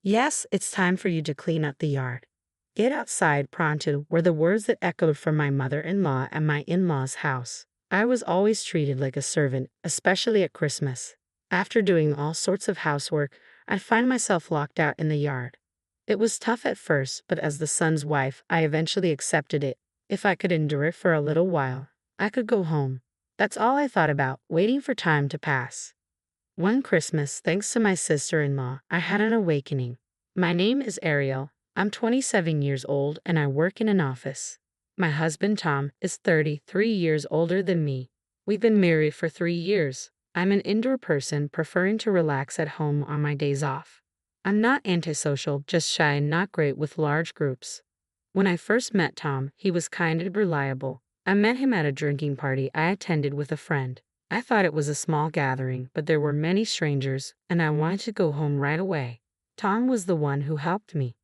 Yes, it's time for you to clean up the yard. Get outside pronto were the words that echoed from my mother-in-law at my in-law's house. I was always treated like a servant, especially at Christmas. After doing all sorts of housework, I'd find myself locked out in the yard. It was tough at first, but as the son's wife, I eventually accepted it. If I could endure it for a little while, I could go home. That's all I thought about, waiting for time to pass. One Christmas, thanks to my sister-in-law, I had an awakening. My name is Ariel. I'm 27 years old and I work in an office. My husband Tom is 33 years older than me. We've been married for 3 years. I'm an indoor person preferring to relax at home on my days off. I'm not antisocial, just shy and not great with large groups. When I first met Tom, he was kind and reliable. I met him at a drinking party I attended with a friend. I thought it was a small gathering, but there were many strangers, and I wanted to go home right away. Tom was the one who helped me.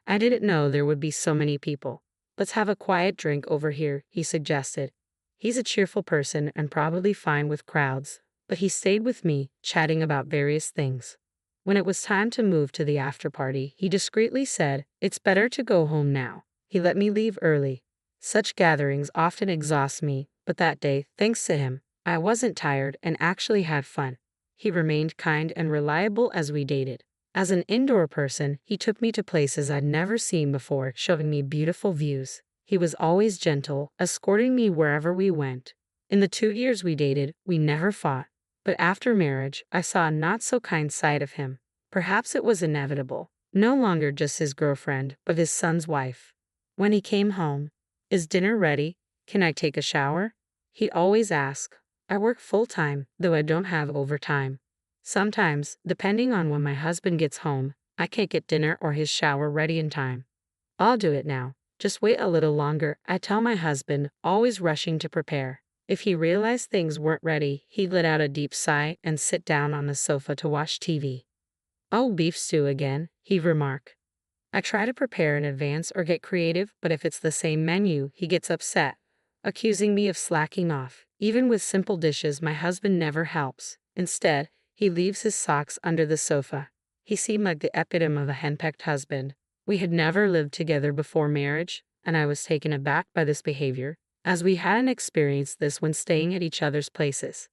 I didn't know there would be so many people. Let's have a quiet drink over here, he suggested. He's a cheerful person and probably fine with crowds, but he stayed with me, chatting about various things. When it was time to move to the after party, he discreetly said, "It's better to go home now." He let me leave early. Such gatherings often exhaust me, but that day, thanks to him, I wasn't tired and actually had fun. He remained kind and reliable as we dated. As an indoor person, he took me to places I'd never seen before, showing me beautiful views. He was always gentle, escorting me wherever we went. In the 2 years we dated, we never fought. But after marriage, I saw a not-so-kind side of him. Perhaps it was inevitable. No longer just his girlfriend, but his son's wife. When he came home, "Is dinner ready? Can I take a shower?" He'd always ask. I work full-time, though I don't have overtime. Sometimes, depending on when my husband gets home, I can't get dinner or his shower ready in time. "I'll do it now. Just wait a little longer," I tell my husband, always rushing to prepare. If he realized things weren't ready, he'd let out a deep sigh and sit down on the sofa to watch TV. "Oh, beef stew again," he'd remark. I try to prepare in advance or get creative, but if it's the same menu, he gets upset, accusing me of slacking off. Even with simple dishes, my husband never helps. Instead, he leaves his socks under the sofa. He seemed like the epitome of a henpecked husband. We had never lived together before marriage, and I was taken aback by this behavior, as we hadn't experienced this when staying at each other's places.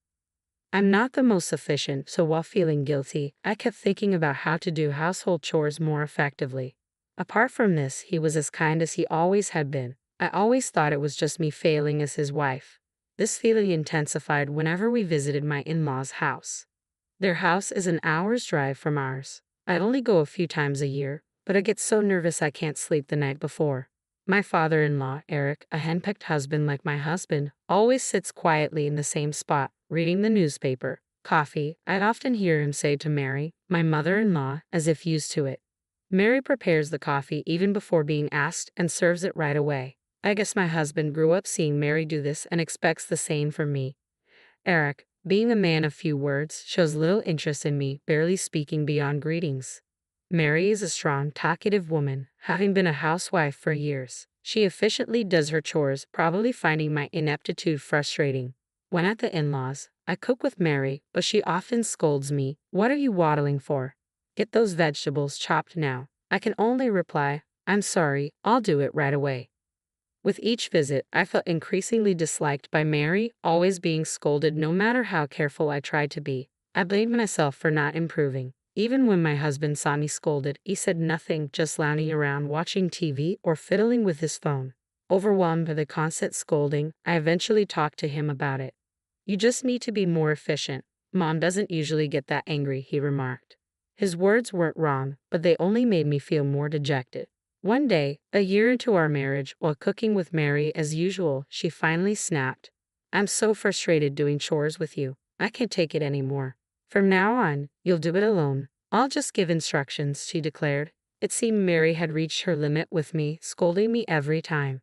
I'm not the most efficient, so while feeling guilty, I kept thinking about how to do household chores more effectively. Apart from this, he was as kind as he always had been. I always thought it was just me failing as his wife. This feeling intensified whenever we visited my in-laws' house. Their house is an hour's drive from ours. I only go a few times a year, but I get so nervous I can't sleep the night before. My father-in-law, Eric, a henpecked husband like my husband, always sits quietly in the same spot, reading the newspaper. "Coffee," I'd often hear him say to Mary, my mother-in-law, as if used to it. Mary prepares the coffee even before being asked and serves it right away. I guess my husband grew up seeing Mary do this and expects the same from me. Eric, being a man of few words, shows little interest in me, barely speaking beyond greetings. Mary is a strong, talkative woman, having been a housewife for years. She efficiently does her chores, probably finding my ineptitude frustrating. When at the in-laws, I cook with Mary, but she often scolds me. "What are you waddling for? Get those vegetables chopped now." I can only reply, "I'm sorry, I'll do it right away." With each visit, I felt increasingly disliked by Mary, always being scolded no matter how careful I tried to be. I blamed myself for not improving. Even when my husband saw me scolded, he said nothing, just lounging around watching TV or fiddling with his phone. Overwhelmed by the constant scolding, I eventually talked to him about it. "You just need to be more efficient. Mom doesn't usually get that angry," he remarked. His words weren't wrong, but they only made me feel more dejected. One day, a year into our marriage, while cooking with Mary as usual, she finally snapped. "I'm so frustrated doing chores with you. I can't take it anymore. From now on, you'll do it alone. I'll just give instructions," she declared. It seemed Mary had reached her limit with me, scolding me every time.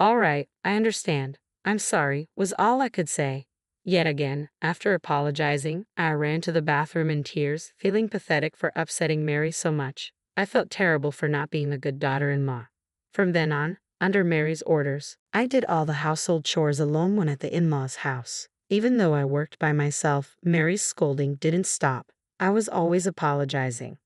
"All right, I understand. I'm sorry," was all I could say. Yet again, after apologizing, I ran to the bathroom in tears, feeling pathetic for upsetting Mary so much. I felt terrible for not being a good daughter-in-law. From then on, under Mary's orders, I did all the household chores alone when at the in-laws' house. Even though I worked by myself, Mary's scolding didn't stop. I was always apologizing.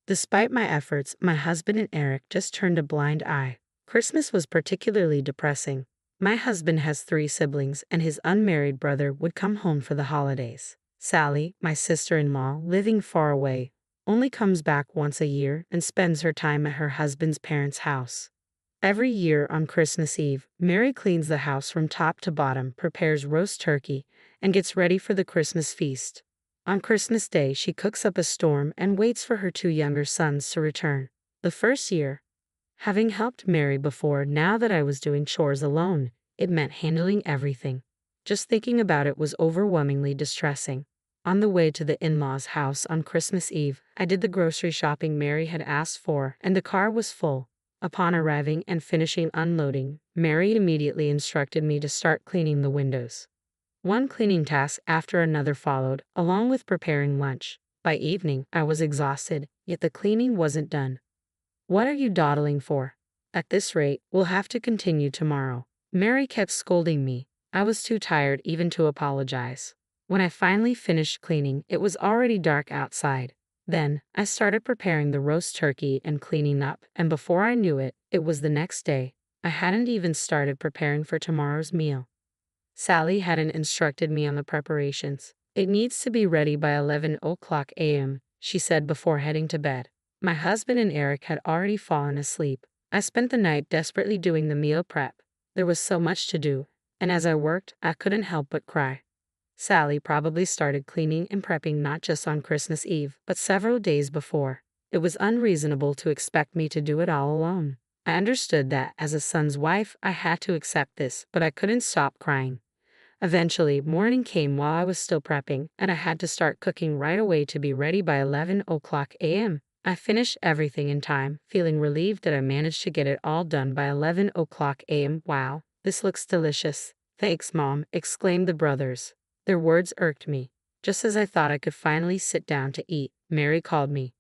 Despite my efforts, my husband and Eric just turned a blind eye. Christmas was particularly depressing. My husband has 3 siblings, and his unmarried brother would come home for the holidays. Sally, my sister-in-law, living far away, only comes back once a year and spends her time at her husband's parents' house. Every year on Christmas Eve, Mary cleans the house from top to bottom, prepares roast turkey, and gets ready for the Christmas feast. On Christmas Day, she cooks up a storm and waits for her 2 younger sons to return. The first year, having helped Mary before, now that I was doing chores alone, it meant handling everything. Just thinking about it was overwhelmingly distressing. On the way to the in-laws' house on Christmas Eve, I did the grocery shopping Mary had asked for, and the car was full. Upon arriving and finishing unloading, Mary immediately instructed me to start cleaning the windows. One cleaning task after another followed, along with preparing lunch. By evening, I was exhausted, yet the cleaning wasn't done. "What are you dawdling for? At this rate, we'll have to continue tomorrow." Mary kept scolding me. I was too tired even to apologize. When I finally finished cleaning, it was already dark outside. Then, I started preparing the roast turkey and cleaning up, and before I knew it, it was the next day. I hadn't even started preparing for tomorrow's meal. Sally hadn't instructed me on the preparations. "It needs to be ready by 11 a.m., she said before heading to bed. My husband and Eric had already fallen asleep. I spent the night desperately doing the meal prep. There was so much to do, and as I worked, I couldn't help but cry. Sally probably started cleaning and prepping not just on Christmas Eve, but several days before. It was unreasonable to expect me to do it all alone. I understood that, as a son's wife, I had to accept this, but I couldn't stop crying. Eventually, morning came while I was still prepping, and I had to start cooking right away to be ready by 11 a.m. I finished everything in time, feeling relieved that I managed to get it all done by 11 a.m. "Wow, this looks delicious." "Thanks, Mom," exclaimed the brothers. Their words irked me. Just as I thought I could finally sit down to eat, Mary called me.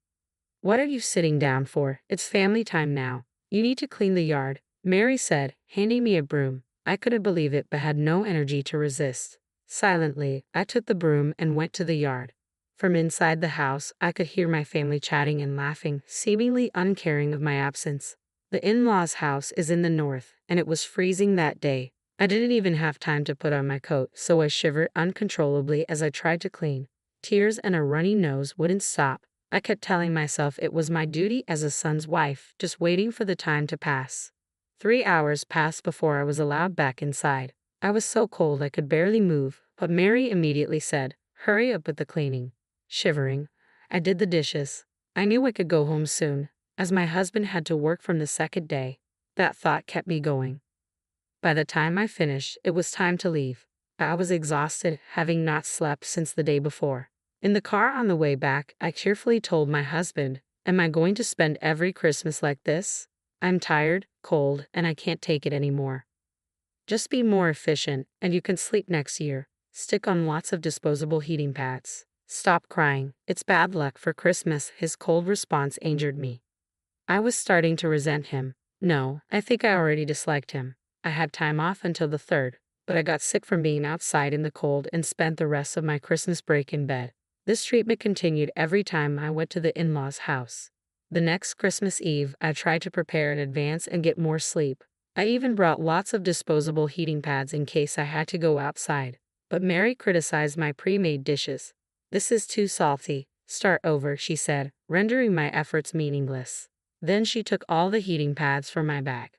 "What are you sitting down for? It's family time now. You need to clean the yard," Mary said, handing me a broom. I couldn't believe it but had no energy to resist. Silently, I took the broom and went to the yard. From inside the house, I could hear my family chatting and laughing, seemingly uncaring of my absence. The in-laws' house is in the north, and it was freezing that day. I didn't even have time to put on my coat, so I shivered uncontrollably as I tried to clean. Tears and a runny nose wouldn't stop. I kept telling myself it was my duty as a son's wife, just waiting for the time to pass. 3 hours passed before I was allowed back inside. I was so cold I could barely move, but Mary immediately said, "Hurry up with the cleaning." Shivering, I did the dishes. I knew I could go home soon, as my husband had to work from the second day. That thought kept me going. By the time I finished, it was time to leave. I was exhausted, having not slept since the day before. In the car on the way back, I cheerfully told my husband, "Am I going to spend every Christmas like this? I'm tired, cold, and I can't take it anymore." "Just be more efficient, and you can sleep next year. Stick on lots of disposable heating pads. Stop crying. It's bad luck for Christmas." His cold response angered me. I was starting to resent him. No, I think I already disliked him. I had time off until the 3rd, but I got sick from being outside in the cold and spent the rest of my Christmas break in bed. This treatment continued every time I went to the in-laws' house. The next Christmas Eve, I tried to prepare in advance and get more sleep. I even brought lots of disposable heating pads in case I had to go outside. But Mary criticized my pre-made dishes. "This is too salty. Start over," she said, rendering my efforts meaningless. Then she took all the heating pads from my bag.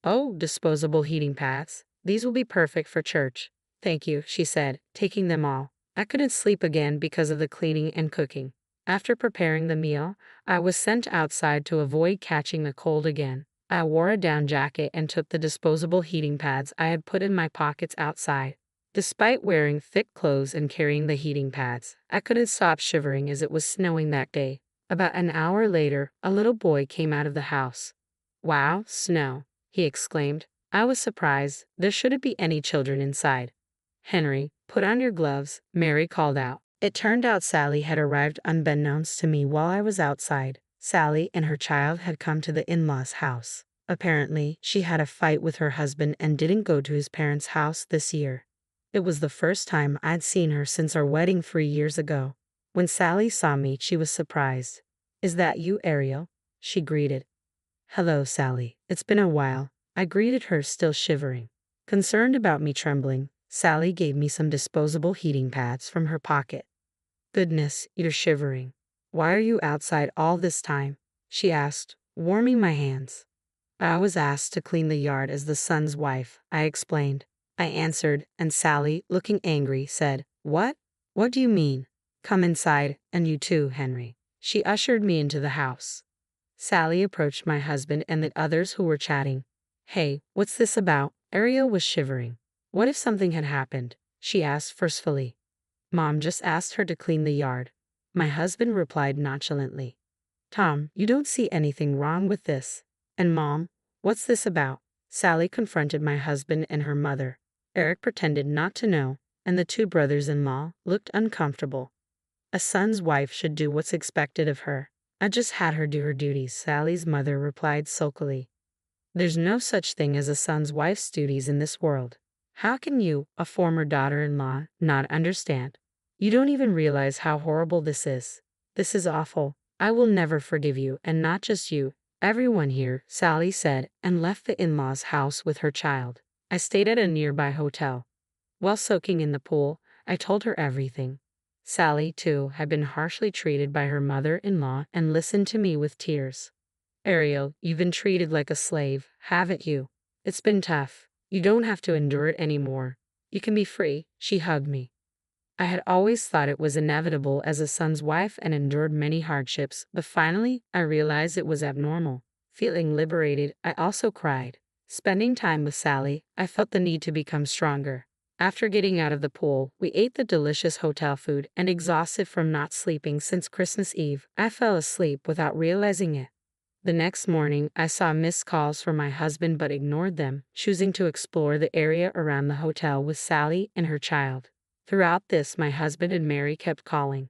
"Oh, disposable heating pads. These will be perfect for church." "Thank you," she said, taking them all. I couldn't sleep again because of the cleaning and cooking. After preparing the meal, I was sent outside to avoid catching the cold again. I wore a down jacket and took the disposable heating pads I had put in my pockets outside. Despite wearing thick clothes and carrying the heating pads, I couldn't stop shivering as it was snowing that day. About an hour later, a little boy came out of the house. "Wow, snow," he exclaimed. I was surprised. There shouldn't be any children inside. "Henry, put on your gloves," Mary called out. It turned out Sally had arrived unbeknownst to me while I was outside. Sally and her child had come to the in-laws' house. Apparently, she had a fight with her husband and didn't go to his parents' house this year. It was the first time I'd seen her since our wedding 3 years ago. When Sally saw me, she was surprised. "Is that you, Ariel?" she greeted. "Hello, Sally. It's been a while," I greeted her, still shivering. Concerned about me trembling, Sally gave me some disposable heating pads from her pocket. "Goodness, you're shivering. Why are you outside all this time?" she asked, warming my hands. "I was asked to clean the yard as the son's wife," I explained. I answered, and Sally, looking angry, said, "What? What do you mean? Come inside, and you too, Henry." She ushered me into the house. Sally approached my husband and the others who were chatting. "Hey, what's this about?" Ariel was shivering. "What if something had happened?" she asked forcefully. "Mom just asked her to clean the yard," my husband replied nonchalantly. "Tom, you don't see anything wrong with this. And Mom, what's this about?" Sally confronted my husband and her mother. Eric pretended not to know, and the two brothers-in-law looked uncomfortable. "A son's wife should do what's expected of her. I just had her do her duties," Sally's mother replied sulkily. "There's no such thing as a son's wife's duties in this world. How can you, a former daughter-in-law, not understand? You don't even realize how horrible this is. This is awful. I will never forgive you, and not just you, everyone here," Sally said, and left the in-laws' house with her child. I stayed at a nearby hotel. While soaking in the pool, I told her everything. Sally, too, had been harshly treated by her mother-in-law and listened to me with tears. "Ariel, you've been treated like a slave, haven't you? It's been tough. You don't have to endure it anymore. You can be free," she hugged me. I had always thought it was inevitable as a son's wife and endured many hardships, but finally, I realized it was abnormal. Feeling liberated, I also cried. Spending time with Sally, I felt the need to become stronger. After getting out of the pool, we ate the delicious hotel food, and exhausted from not sleeping since Christmas Eve, I fell asleep without realizing it. The next morning, I saw missed calls from my husband but ignored them, choosing to explore the area around the hotel with Sally and her child. Throughout this, my husband and Mary kept calling.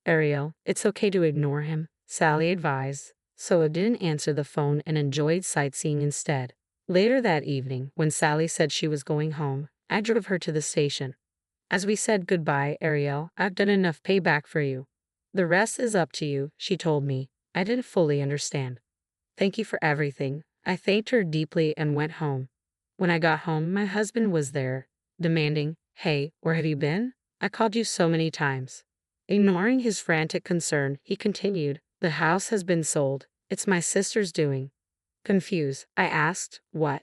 "Ariel, it's okay to ignore him," Sally advised, so I didn't answer the phone and enjoyed sightseeing instead. Later that evening, when Sally said she was going home, I drove her to the station. As we said goodbye, "Ariel, I've done enough payback for you. The rest is up to you," she told me. I didn't fully understand. "Thank you for everything." I thanked her deeply and went home. When I got home, my husband was there, demanding, "Hey, where have you been? I called you so many times." Ignoring his frantic concern, he continued, "The house has been sold. It's my sister's doing." Confused, I asked, "What?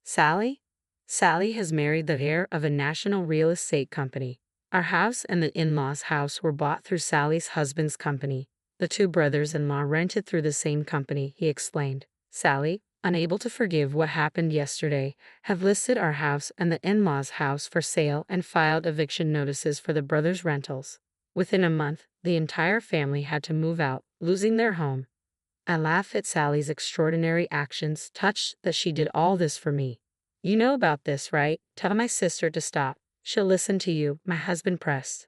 Sally?" "Sally has married the heir of a national real estate company. Our house and the in-laws' house were bought through Sally's husband's company. The two brothers-in-law rented through the same company," he explained. "Sally, unable to forgive what happened yesterday, have listed our house and the in-laws' house for sale and filed eviction notices for the brothers' rentals. Within a month, the entire family had to move out, losing their home." I laugh at Sally's extraordinary actions, touched that she did all this for me. "You know about this, right? Tell my sister to stop. She'll listen to you," my husband pressed.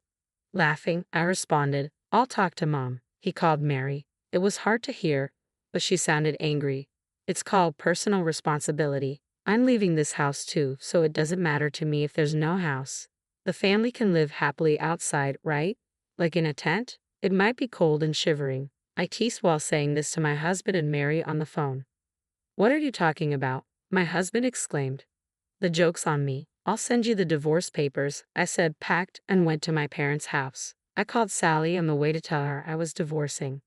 Laughing, I responded, "I'll talk to Mom." He called Mary. It was hard to hear, but she sounded angry. "It's called personal responsibility. I'm leaving this house too, so it doesn't matter to me if there's no house. The family can live happily outside, right? Like in a tent? It might be cold and shivering." I teased while saying this to my husband and Mary on the phone. "What are you talking about?" my husband exclaimed. "The joke's on me. I'll send you the divorce papers," I said, packed, and went to my parents' house. I called Sally on the way to tell her I was divorcing.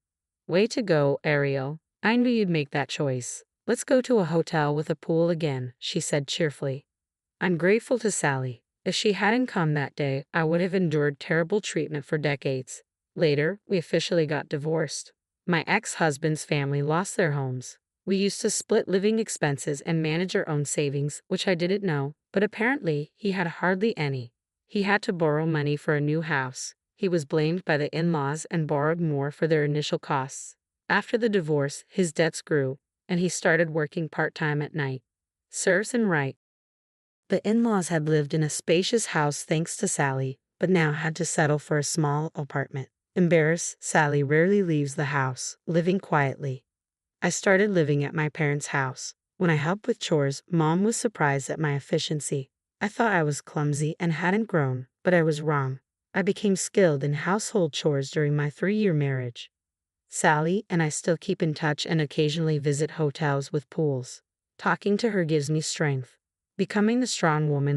"Way to go, Ariel. I knew you'd make that choice. Let's go to a hotel with a pool again," she said cheerfully. I'm grateful to Sally. If she hadn't come that day, I would have endured terrible treatment for decades. Later, we officially got divorced. My ex-husband's family lost their homes. We used to split living expenses and manage our own savings, which I didn't know, but apparently he had hardly any. He had to borrow money for a new house. He was blamed by the in-laws and borrowed more for their initial costs. After the divorce, his debts grew, and he started working part-time at night. Serves him right. The in-laws had lived in a spacious house thanks to Sally, but now had to settle for a small apartment. Embarrassed, Sally rarely leaves the house, living quietly. I started living at my parents' house. When I helped with chores, Mom was surprised at my efficiency. I thought I was clumsy and hadn't grown, but I was wrong. I became skilled in household chores during my 3-year marriage. Sally and I still keep in touch and occasionally visit hotels with pools. Talking to her gives me strength. Becoming the strong woman